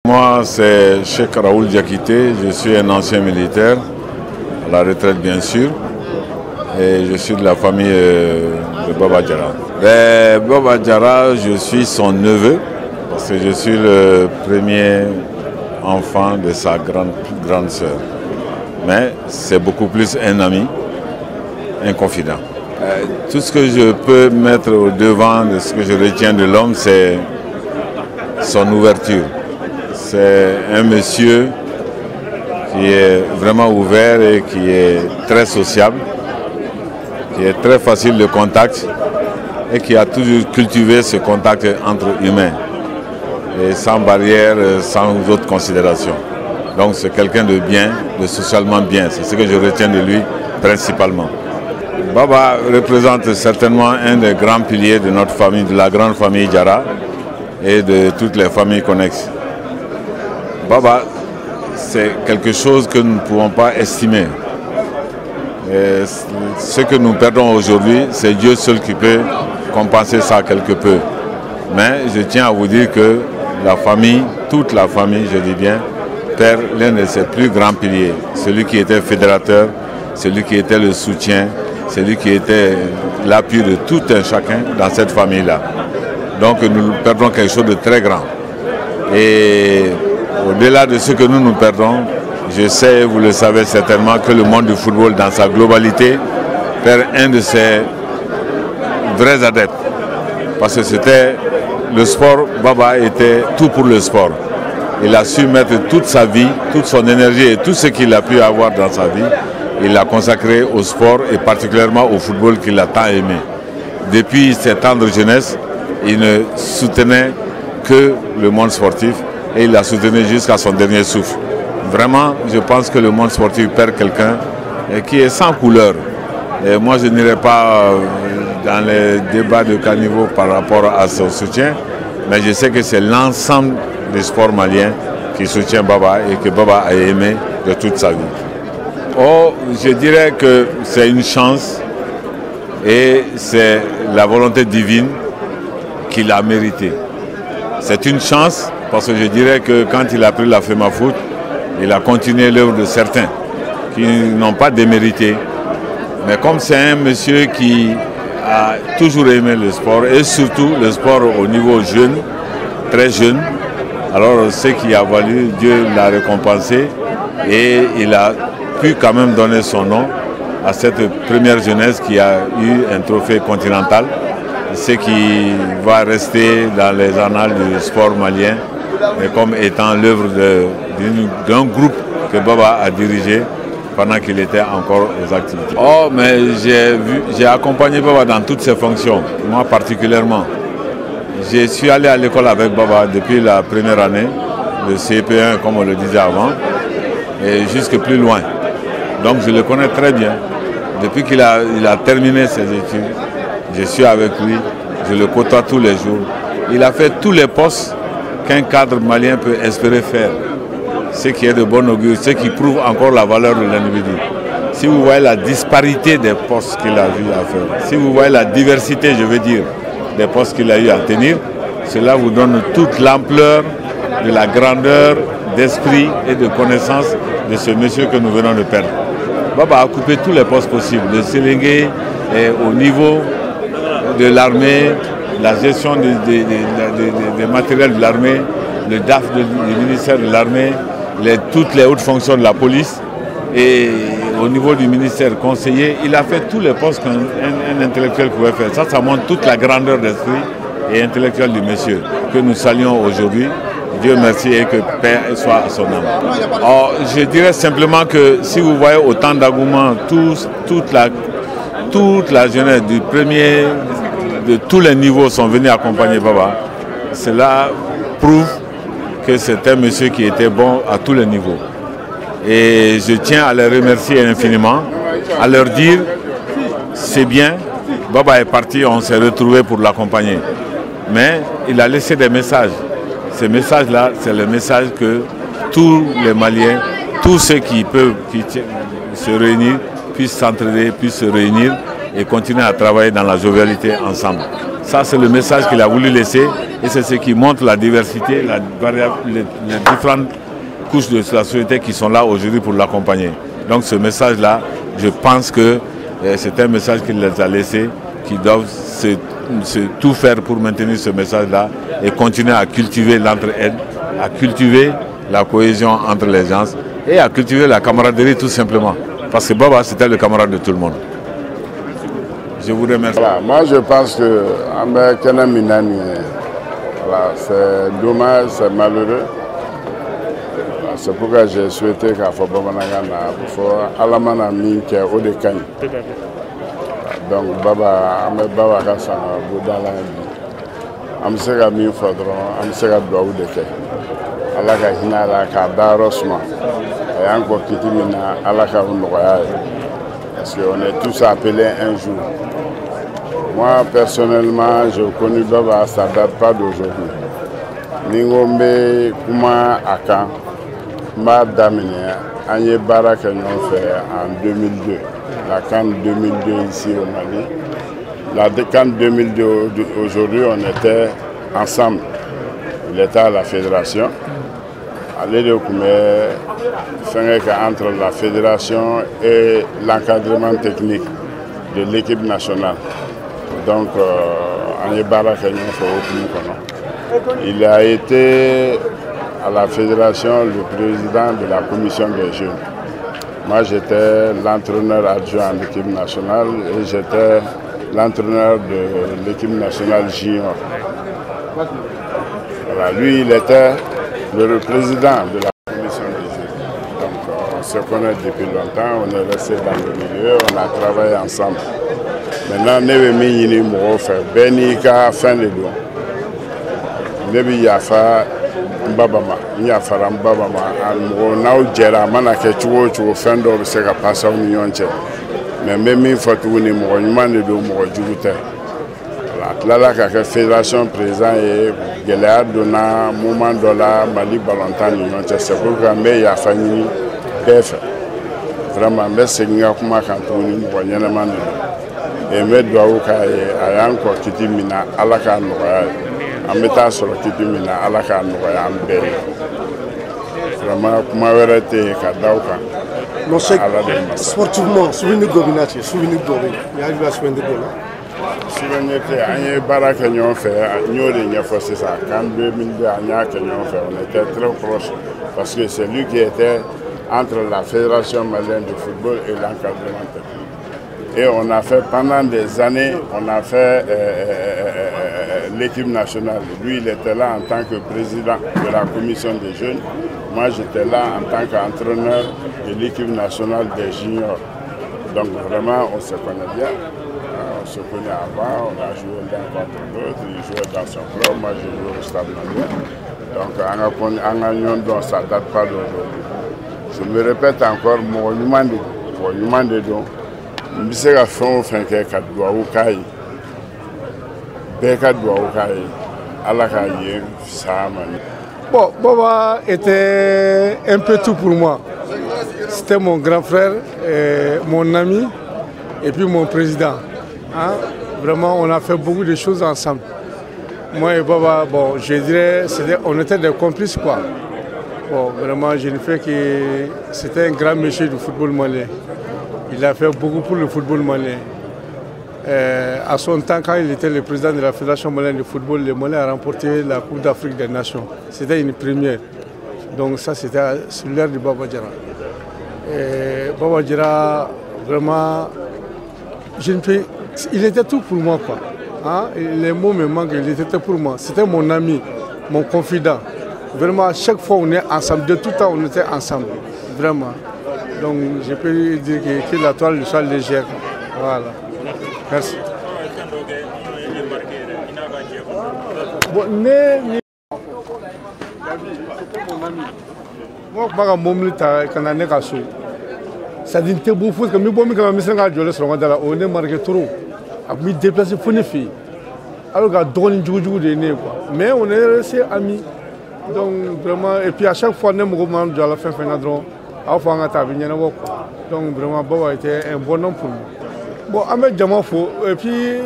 Moi, c'est Cheikh Raoul Diakité, je suis un ancien militaire, à la retraite bien sûr, et je suis de la famille de Baba Diarra. Baba Diarra, je suis son neveu, parce que je suis le premier enfant de sa grande sœur. Mais c'est beaucoup plus un ami, un confident. Tout ce que je peux mettre au devant de ce que je retiens de l'homme, c'est son ouverture. C'est un monsieur qui est vraiment ouvert et qui est très sociable, qui est très facile de contact et qui a toujours cultivé ce contact entre humains et sans barrière, sans autre considération. Donc c'est quelqu'un de bien, de socialement bien. C'est ce que je retiens de lui principalement. Baba représente certainement un des grands piliers de notre famille, de la grande famille Diarra et de toutes les familles connexes. Baba, c'est quelque chose que nous ne pouvons pas estimer. Et ce que nous perdons aujourd'hui, c'est Dieu seul qui peut compenser ça quelque peu. Mais je tiens à vous dire que la famille, toute la famille, je dis bien, perd l'un de ses plus grands piliers. Celui qui était fédérateur, celui qui était le soutien, celui qui était l'appui de tout un chacun dans cette famille-là. Donc nous perdons quelque chose de très grand. Et au-delà de ce que nous perdons, je sais, vous le savez certainement, que le monde du football dans sa globalité perd un de ses vrais adeptes. Parce que c'était le sport, Baba était tout pour le sport. Il a su mettre toute sa vie, toute son énergie et tout ce qu'il a pu avoir dans sa vie, il l'a consacré au sport et particulièrement au football qu'il a tant aimé. Depuis cette tendre jeunesse, il ne soutenait que le monde sportif et il l'a soutenu jusqu'à son dernier souffle. Vraiment, je pense que le monde sportif perd quelqu'un qui est sans couleur. Et moi, je n'irai pas dans les débats de caniveau par rapport à son soutien, mais je sais que c'est l'ensemble du sport malien qui soutient Baba et que Baba a aimé de toute sa vie. Oh, je dirais que c'est une chance et c'est la volonté divine qu'il a mérité. C'est une chance parce que je dirais que quand il a pris la FEMAFOOT, il a continué l'œuvre de certains qui n'ont pas démérité. Mais comme c'est un monsieur qui a toujours aimé le sport et surtout le sport au niveau jeune, très jeune, alors ce qui a valu, Dieu l'a récompensé et il a pu quand même donner son nom à cette première jeunesse qui a eu un trophée continental, ce qui va rester dans les annales du sport malien, mais comme étant l'œuvre d'un groupe que Baba a dirigé pendant qu'il était encore aux activités. Oh, mais j'ai accompagné Baba dans toutes ses fonctions, moi particulièrement. Je suis allé à l'école avec Baba depuis la première année, le CP1 comme on le disait avant, et jusque plus loin. Donc je le connais très bien. Depuis qu'il a terminé ses études, je suis avec lui, je le côtoie tous les jours. Il a fait tous les postes qu'un cadre malien peut espérer faire. Ce qui est de bon augure, ce qui prouve encore la valeur de l'individu. Si vous voyez la disparité des postes qu'il a eu à faire, si vous voyez la diversité, je veux dire, des postes qu'il a eu à tenir, cela vous donne toute l'ampleur de la grandeur d'esprit et de connaissance de ce monsieur que nous venons de perdre. Baba a coupé tous les postes possibles, le sélégué au niveau de l'armée, la gestion des matériels de l'armée, le DAF du ministère de l'armée, toutes les hautes fonctions de la police et au niveau du ministère conseiller, il a fait tous les postes qu'un intellectuel pouvait faire. Ça montre toute la grandeur d'esprit et intellectuelle du monsieur que nous saluons aujourd'hui. Dieu merci et que paix soit à son âme. Alors, je dirais simplement que si vous voyez autant d'engouement, toute la jeunesse du premier, de tous les niveaux sont venus accompagner Baba, cela prouve que c'est un monsieur qui était bon à tous les niveaux. Et je tiens à les remercier infiniment, à leur dire, c'est bien, Baba est parti, on s'est retrouvés pour l'accompagner. Mais il a laissé des messages. Ces messages-là, c'est le message que tous les Maliens, tous ceux qui peuvent se réunir, puissent s'entraider, puissent se réunir et continuer à travailler dans la jovialité ensemble. Ça, c'est le message qu'il a voulu laisser et c'est ce qui montre la diversité, les différentes couches de la société qui sont là aujourd'hui pour l'accompagner. Donc ce message-là, je pense que c'est un message qu'il les a laissé, qui doivent tout faire pour maintenir ce message-là et continuer à cultiver l'entraide, à cultiver la cohésion entre les gens et à cultiver la camaraderie tout simplement. Parce que Baba, c'était le camarade de tout le monde. Je vous remercie. Voilà, moi, je pense que voilà, c'est dommage, c'est malheureux. C'est pourquoi j'ai souhaité qu'à Fobamanagana, pour Alamana Minke, Odekani. Donc, Baba, Baba Kassana, Boudala, Amsega Min Fodron, Amsega Doudeke. Alaka Hinala, Kadarosma, et encore Kitimina, Alaka Unroyal. Parce qu'on est tous appelés un jour. Moi, personnellement, j'ai connu Baba, ça ne date pas d'aujourd'hui. Ningombe, Kuma, Akan. M'a d'amener à Yébara que nous fait en 2002, la CAN 2002 ici au Mali. La CAN 2002, aujourd'hui, on était ensemble. Il était à la fédération. Aller de Koumé, entre la fédération et l'encadrement technique de l'équipe nationale. Donc, en Yébara que nous fait il a été à la fédération le président de la commission des jeunes. Moi, j'étais l'entraîneur adjoint de l'équipe nationale et j'étais l'entraîneur de l'équipe nationale junior. Voilà, lui, il était le président de la commission des jeunes. Donc, on se connaît depuis longtemps, on est resté dans le milieu, on a travaillé ensemble. Maintenant, nous avons fait Benika, fin de dos. Nous avons Mbabama, Nyafara Mbabama, n'aw jɛra a mana kɛ cogo o cogo fɛn dɔw bɛ se ka passa aw ni ɲɔgɔn cɛ mais n bɛ min fɔ tuguni mɔgɔ ɲuman de don mɔgɔ jugu tɛ a tilala ka kɛ fédération président ye gɛlɛya donna moment dɔ la Mali balontan ni ɲɔgɔn cɛ c'est pourquoi n bɛ yafa ɲini bɛɛ fɛ vraiment n bɛ segin ka kuma kan tuguni mɔgɔ ɲɛnɛman de don et n bɛ dugawu k'a ye a y'an kɔ kiti min na Ala k'a nɔgɔya ye. En mettant sur le kiti mina ala ka nɔgɔya an bɛɛ ye vraiment kuma wɛrɛ tɛ yen ka da o kan. Non, c'est sportivement, souvenir dominati, souvenir dominati. Il y a eu un souvenir dominati. Souvenir tɛ an ye baara kɛ ɲɔgɔn fɛ n y'o de ɲɛfɔ sisan kan 2002 an y'a kɛ ɲɔgɔn fɛ on était très proches parce que c'est lui qui était entre la fédération malienne de football et l'encadrement technique. Et on a fait pendant des années, on a fait l'équipe nationale. Lui, il était là en tant que président de la commission des jeunes. Moi, j'étais là en tant qu'entraîneur de l'équipe nationale des juniors. Donc vraiment, on se connaît bien. On se connaît avant, on a joué l'un contre l'autre. Il jouait dans son club, moi je jouais au Stade Malien. Donc en gagnant, ça ne date pas d'aujourd'hui. Je me répète encore, mon humain de don. Je ne sais pas si je fais un peu Bon, Baba était un peu tout pour moi. C'était mon grand frère, mon ami et puis mon président. Hein? Vraiment, on a fait beaucoup de choses ensemble. Moi et Baba, bon, je dirais, on était des complices quoi. Bon, vraiment, je ne fais que c'était un grand monsieur du football malien. Il a fait beaucoup pour le football malien. À son temps, quand il était le président de la Fédération malienne de football, le Mali a remporté la Coupe d'Afrique des Nations. C'était une première. Donc ça, c'était sur l'ère de Baba Diarra. Baba Diarra, vraiment, il était tout pour moi, quoi. Hein? Les mots me manquent, il était pour moi. C'était mon ami, mon confident. Vraiment, à chaque fois, on est ensemble. De tout temps, on était ensemble. Vraiment. Donc, je peux dire que la toile soit légère. Voilà. Merci. Bon, moi, je ça dit que vous faites comme vous pouvez me faire un joli sur on est marqué trop. A mis déplacé pour les filles. Alors, on donne une joujou de nez quoi. Mais on est resté amis. Donc, vraiment, et puis à chaque fois, on est moment de la fin, donc vraiment, Baba était un bon homme pour nous. bon an bɛ jama fo et puis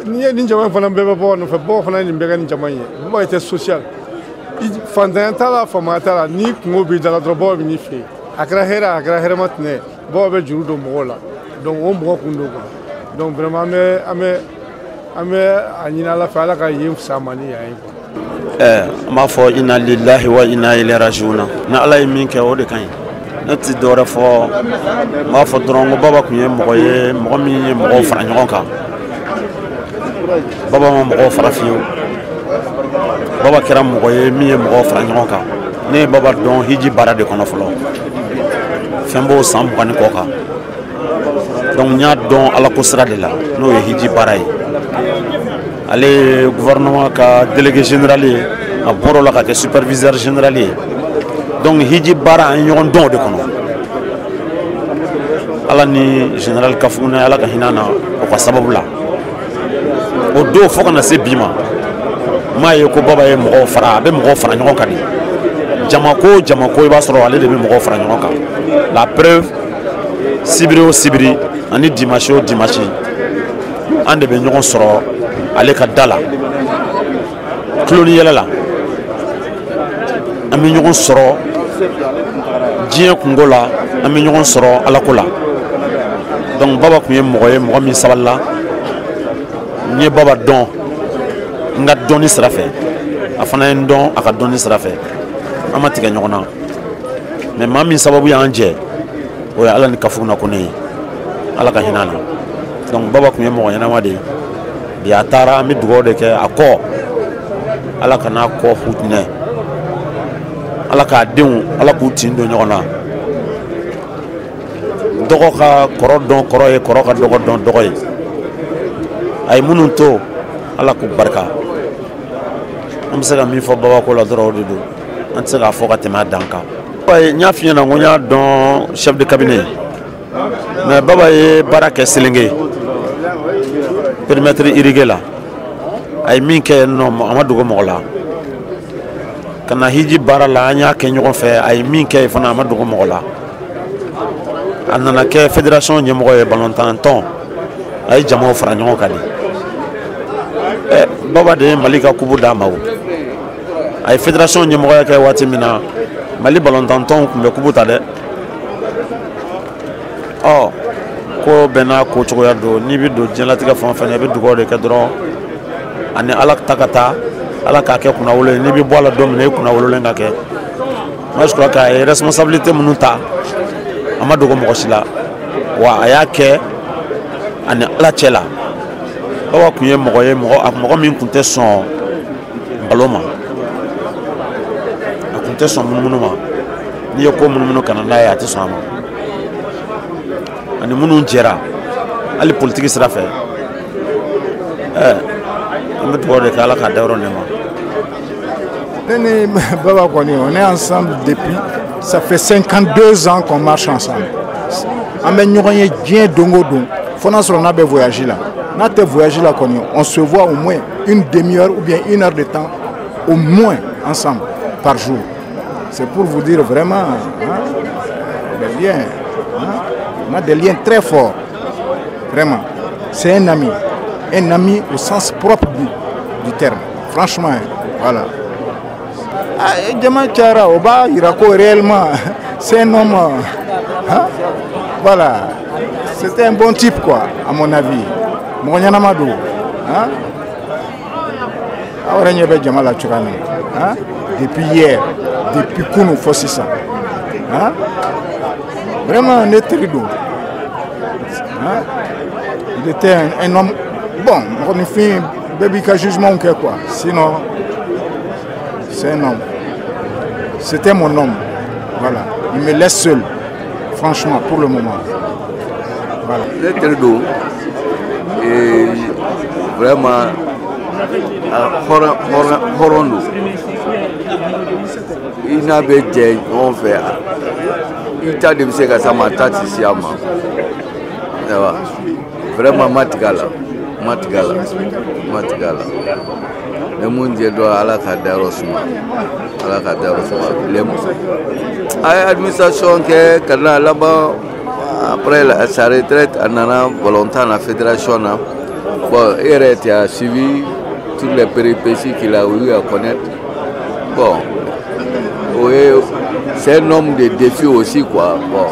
n'i ye nin jama fana bɛɛ bɛ bɔ nɔfɛ bɔ fana nin bɛɛ kɛ nin jama ye bɔ était social fantanya t'a la faamaya t'a la ni kungo b'i da la dɔrɔn bɔ bɛ n'i fɛ yen a kɛra hɛrɛ a kɛra hɛrɛma tɛnɛ bɔ bɛ juru don mɔgɔw la donc o mɔgɔ kun don quoi donc vraiment an bɛ a ɲini Ala fɛ Ala ka yen fisaya ma ni yan ye quoi. An b'a fɔ inna lillahi wa inna ilaihi rajiuna ni Ala ye min kɛ o de ka ɲi ne tɛ dɔwɛrɛ fɔ n b'a fɔ dɔrɔn ko baba kun ye mɔgɔ ye mɔgɔ min ye mɔgɔw fara ɲɔgɔn kan baba ma mɔgɔw fara fiyewu baba kɛra mɔgɔ ye min ye mɔgɔw fara ɲɔgɔn kan ne ye baba dɔn hiji baara de kɔnɔ fɔlɔ fɛn b'o san 20 kɔ kan donc n y'a dɔn Ala ko sira de la n'o ye hiji baara ye ale ye gouvernement ka délégué général ye a bɔr'o la ka kɛ superviseur général ye donc hiji baara an ye ɲɔgɔn dɔn o de kɔnɔ Ala ni général Kafuguna Ala ka hinɛ na o ka sababu la o don fo kana se bi ma m'a ye ko baba ye mɔgɔw fara a bɛ mɔgɔw fara ɲɔgɔn kan de jama ko i b'a sɔrɔ ale de bɛ mɔgɔw fara ɲɔgɔn kan la preuve sibiri o sibiri ani dimanche o dimanche an de bɛ ɲɔgɔn sɔrɔ ale ka da la tuloni yɛlɛ la an bɛ ɲɔgɔn sɔrɔ diɲɛ kungo la an bɛ ɲɔgɔn sɔrɔ Ala ko la donc baba kun ye mɔgɔ ye mɔgɔ min sabalila n ye baba dɔn n ka dɔnni sira fɛ a fana ye n dɔn a ka dɔnni sira fɛ an ma tigɛ ɲɔgɔn na mais maa min sababu y'an jɛ o ye Ala ni Kafuguna ko ne ye Ala ka hinɛ a la donc baba kun ye mɔgɔ ɲɛnama de ye bi a taara an bɛ dugawu de kɛ a kɔ Ala ka n'a kɔ futinɛ Ala k'a denw Ala k'u tin don ɲɔgɔn na dɔgɔ ka kɔrɔ dɔn kɔrɔ ye kɔrɔ ka dɔgɔ dɔn dɔgɔ ye a ye minnu to Ala k'u barika an bɛ se ka min fɔ baba ko la dɔrɔn o de don an tɛ se k'a fɔ ka tɛmɛ a dan kan n y'a f'i ɲɛna ko n y'a dɔn chef de cabinet mais baba ye baara kɛ Selenge périmètre irrigué la a ye min kɛ yen nɔ a ma dogo mɔgɔ la ka na hiji baara la an y'a kɛ ɲɔgɔn fɛ a ye min kɛ yen fana a ma dogo mɔgɔ la a nana kɛ fédération ɲɛmɔgɔ ye balontan tɔn a ye jamaw fara ɲɔgɔn kan de baba de ye Mali ka kubu d'a ma o a ye fédération ɲɛmɔgɔya kɛ waati min na Mali balontan tɔn tun bɛ kubu ta dɛ ko bɛɛ n'a ko cogoya don n'i bɛ don diɲɛlatigɛ fan o fan i bɛ dugawu de kɛ dɔrɔn ani Ala ta ka taa Ala k'a kɛ kunnawolo ye n'i bɛ bɔ a la don min na i kunnawololen ka kɛ moi je crois qu'a ye responsabilité minnu ta a ma dogo mɔgɔ si la wa a y'a kɛ ani Ala cɛ la baba kun ye mɔgɔ ye mɔgɔ min kun tɛ sɔn nkalon ma a kun tɛ sɔn munumunu ma n'i ye ko munumunu ka na n'a ye a tɛ sɔn a ma ani minnu jɛra hali politique sira fɛ an bɛ dugawu de kɛ Ala k'a da yɔrɔ nɛɛma. Ne ni baba kɔni on est ensemble depuis ça fait 52 ans qu'on marche ensemble an bɛ ɲɔgɔn ye diɲɛ don o don fo n'a sɔrɔ n'a bɛ voyage la n'a tɛ voyage la kɔni on se voit au moins une demi-heure ou bien 1 heure de temps au moins ensemble par jour. C'est pour vous dire vraiment les liens, on a des liens très forts, vraiment. C'est un ami au sens propre du terme, franchement, voilà. Djama Tchara, Oba, Irako, réellement, c'est un homme, voilà, c'était un bon type, quoi, à mon avis. Mouanyana Madou, depuis hier, depuis Kounou Fossissa. Vraiment un être rideau. Il était un homme. Bon, on a fait un bébé qui a jugement ou quoi. Sinon, c'est un homme. C'était mon homme. Voilà. Il me laisse seul. Franchement, pour le moment. Voilà. L'être rideau. Et vraiment. Horondo. Il n'avait pas on fait. Il t'a dit que c'est ça m'a tati ici à moi. Vraiment matigala. Le monde doit à la cadarosma. À la administration qui est là-bas après sa retraite, en allant volontaire à la fédération, bon, il a suivi toutes les péripéties qu'il a eu à connaître. Bon, c'est un homme de défi aussi, quoi. Bon,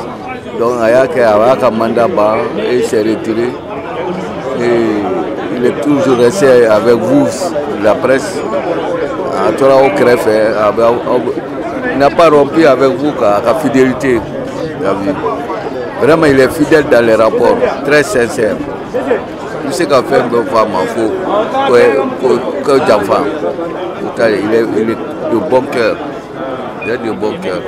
donc il a un mandat et il s'est retiré. Et il est toujours resté avec vous, la presse. Il n'a pas rompu avec vous la fidélité. Vraiment, il est fidèle dans les rapports, très sincère. Tout ce qu'a fait une femme, il faut que Jaffa. Il est de bon cœur. Il est de bon cœur.